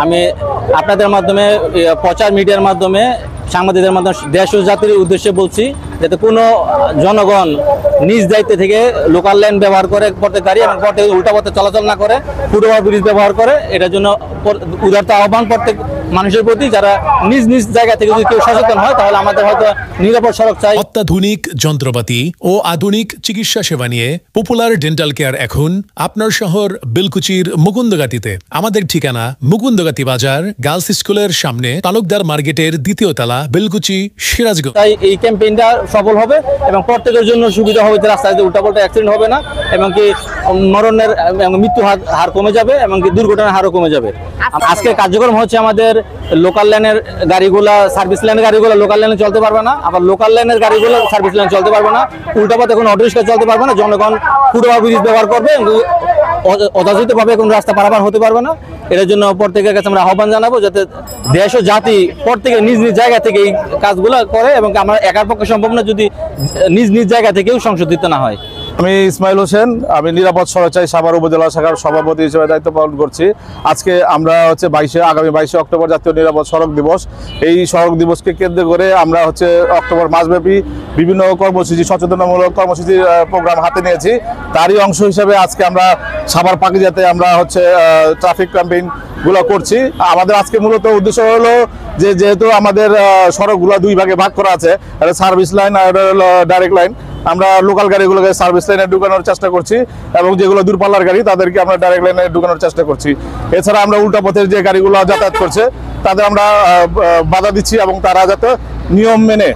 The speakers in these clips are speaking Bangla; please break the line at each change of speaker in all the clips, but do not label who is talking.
আমি আপনাদের মাধ্যমে প্রচার মিডিয়ার মাধ্যমে সাংবাদিকদের মাধ্যমে দেশ ও জাতির উদ্দেশ্যে বলছি যাতে কোনো জনগণ নিজ দায়িত্ব থেকে লোকাল লাইন ব্যবহার করে প্রত্যেক গাড়ি এবং প্রত্যেক উল্টা পথে চলাচল না করে ফুটওভার ব্রিজ ব্যবহার করে। এটার জন্য উদারত আহ্বান প্রত্যেক মানুষের প্রতি, যারা নিজ নিজ জায়গা থেকে যদি কেউ সচেতন হয় তাহলে আমাদের হয়তো নিরাপদ সড়ক চাই।
অত্যাধুনিক যন্ত্রপাতি ও আধুনিক চিকিৎসা সেবা নিয়ে পপুলার ডেন্টাল কেয়ার এখন আপনার শহর বেলকুচির মুকুন্দগাতিতে। আমাদের ঠিকানা মুকুন্দগাতি বাজার, গার্লস স্কুলের সামনে, তালুকদার মার্কেটের দ্বিতীয় তলা, বেলকুচি, সিরাজগঞ্জ।
তাই এই ক্যাম্পেইনটা সফল হবে এবং প্রত্যেকের জন্য সুবিধা হবে, রাস্তায় উল্টাপাল্টা অ্যাক্সিডেন্ট হবে না এবং কি মরণের মৃত্যু হার কমে যাবে এবং কি দুর্ঘটনার হারও কমে যাবে। আজকে কার্যক্রম হচ্ছে আমাদের লোকাল লাইনের গাড়িগুলা, সার্ভিস লাইনের গাড়িগুলো লোকাল লাইনে চলতে পারবে না, আবার লোকাল লাইনের গাড়িগুলো সার্ভিস লাইনে চলতে পারবে না, উল্টা পথে কোনো অটো রিক্সা চলতে পারবে না, জনগণ ফুটওভার ব্রিজ ব্যবহার করবে, অযাচিতভাবে কোনো রাস্তা পারাপার হতে পারবে না। এর জন্য প্রত্যেকের কাছে আমরা আহ্বান জানাবো যাতে দেশ ও জাতি প্রত্যেকে নিজ নিজ জায়গা থেকে এই কাজগুলো করে এবং আমরা একার পক্ষে সম্ভব না যদি নিজ নিজ জায়গা থেকেও সংশোধিত না হয়।
আমি ইসমাইল হোসেন, আমি নিরাপদ সড়ক চাই সাভার উপজেলা শাখার সভাপতি হিসেবে দায়িত্ব পালন করছি। আজকে আমরা আগামী 22 অক্টোবর জাতীয় নিরাপদ সড়ক দিবস। এই সড়ক দিবসকে কেন্দ্র করে আমরা অক্টোবর মাসব্যাপী বিভিন্ন কর্মসূচি, সচেতনামূলক কর্মসূচির প্রোগ্রাম হাতে নিয়েছি। তারই অংশ হিসেবে আজকে আমরা সাভার পাকিজাতে আমরা ট্রাফিক ক্যাম্পেইন গুলো করছি। আমাদের আজকে মূলত উদ্দেশ্য হলো যেহেতু আমাদের সড়কগুলো দুই ভাগে ভাগ করা আছে, একটা সার্ভিস লাইন আর ডাইরেক্ট লাইন। আমরা লোকাল গাড়িগুলোকে সার্ভিস লাইনে ঢুকানোর চেষ্টা করছি এবং যেগুলো দূরপাল্লার গাড়ি তাদেরকে আমরা ডাইরেক্ট লাইনে ঢুকানোর চেষ্টা করছি। এছাড়া আমরা উল্টা পথের যে গাড়িগুলো যাতায়াত করছে তাদের আমরা বাধা দিচ্ছি এবং তারা যাতে নিয়ম মেনে,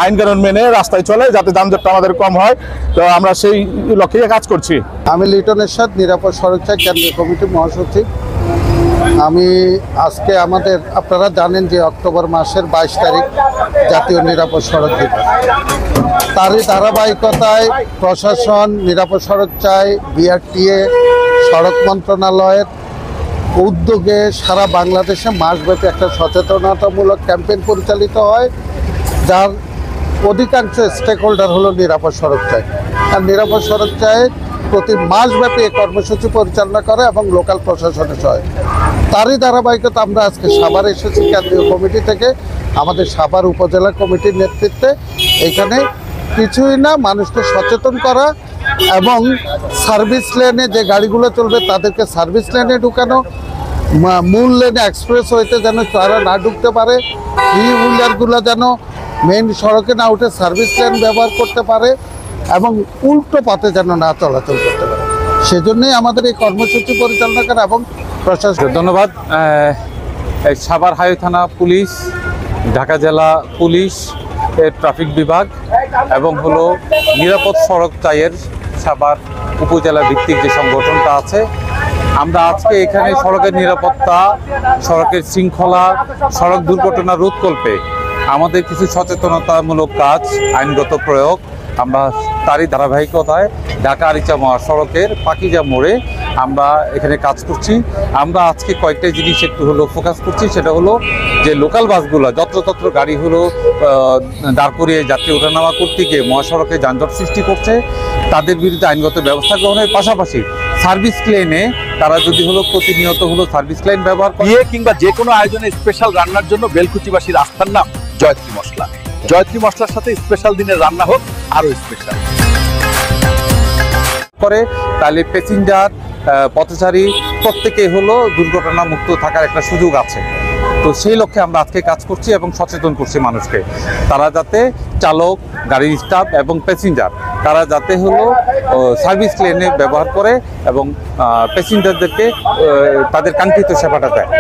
আইন কানুন মেনে রাস্তায় চলে, যাতে যানজটটা আমাদের কম হয়। তো আমরা সেই লক্ষ্যে কাজ করছি।
আমি লিটন এরশাদ, নিরাপদ সড়ক চাই কেন্দ্রীয় কমিটির মহাসচিব। আমি আজকে আপনারা জানেন যে অক্টোবর মাসের 22 তারিখ জাতীয় নিরাপদ সড়ক দিবস। তারই ধারাবাহিকতায় প্রশাসন, নিরাপদ সড়ক চাই, বিআরটিএ, সড়ক মন্ত্রণালয়ের উদ্যোগে সারা বাংলাদেশে মাসব্যাপী একটা সচেতনতামূলক ক্যাম্পেইন পরিচালিত হয়, যার অধিকাংশ স্টেক হোল্ডার হলো নিরাপদ সড়ক চাই। আর নিরাপদ সড়ক চাই প্রতি মাসব্যাপী এই কর্মসূচি পরিচালনা করে এবং লোকাল প্রশাসনের সহায়। তারই ধারাবাহিকতা আমরা আজকে সাভার এসেছি কেন্দ্রীয় কমিটি থেকে, আমাদের সাভার উপজেলা কমিটির নেতৃত্বে। এখানে কিছুই না, মানুষকে সচেতন করা এবং সার্ভিস লেনে যে গাড়িগুলো চলবে তাদেরকে সার্ভিস লেনে ঢুকানো, মূল লেনে এক্সপ্রেস হইতে যেন তারা না ঢুকতে পারে, থ্রি হুইলারগুলো যেন মেইন সড়কে না উঠে সার্ভিস লেন ব্যবহার করতে পারে এবং উল্টো পথে যেন না চলাচল করতে পারে। সেজন্যই আমাদের এই কর্মসূচি পরিচালনা করা এবং প্রশাসন।
ধন্যবাদ। সাভার হাইওয়ে থানা পুলিশ, ঢাকা জেলা পুলিশ এর ট্রাফিক বিভাগ এবং নিরাপদ সড়ক চাইয়ের সাভার উপজেলা ভিত্তিক যে সংগঠনটা আছে, আমরা আজকে এখানে সড়কের নিরাপত্তা, সড়কের শৃঙ্খলা, সড়ক দুর্ঘটনা রোধকল্পে আমাদের কিছু সচেতনতামূলক কাজ, আইনগত প্রয়োগ, আমরা তারই ধারাবাহিকতায় ঢাকা আরিচা মহাসড়কের পাকিজা মোড়ে আমরা এখানে কাজ করছি। আমরা আজকে কয়েকটা জিনিস একটু ফোকাস করছি। সেটা হলো যে লোকাল বাসগুলো যত্রতত্র গাড়ি দাঁড় করিয়ে যাত্রী ওঠানামা করতে গিয়ে মহাসড়কে যানজট সৃষ্টি করছে, তাদের বিরুদ্ধে আইনগত ব্যবস্থা গ্রহণের পাশাপাশি সার্ভিস লেনে তারা যদি প্রতিনিয়ত সার্ভিস লাইন ব্যবহার করে।
বিয়ে কিংবা যে কোনো আয়োজনে স্পেশাল রান্নার জন্য বেলকুচিবাসীর আস্থার নাম জয়ত্রী মশলা। জয়ত্রী মশলার সাথে স্পেশাল দিনের রান্না হোক আরো স্পেশাল
করে, তাহলে প্যাসেঞ্জার, পথচারী প্রত্যেকে দুর্ঘটনা মুক্ত থাকার একটা সুযোগ আছে। তো সেই লক্ষ্যে আমরা আজকে কাজ করছি এবং সচেতন করছি মানুষকে, তারা যাতে চালক, গাড়ির স্টাফ এবং প্যাসেঞ্জার তারা যাতে সার্ভিস লেনে ব্যবহার করে এবং প্যাসেঞ্জারদেরকে তাদের কাঙ্ক্ষিত সেবাটা দেয়।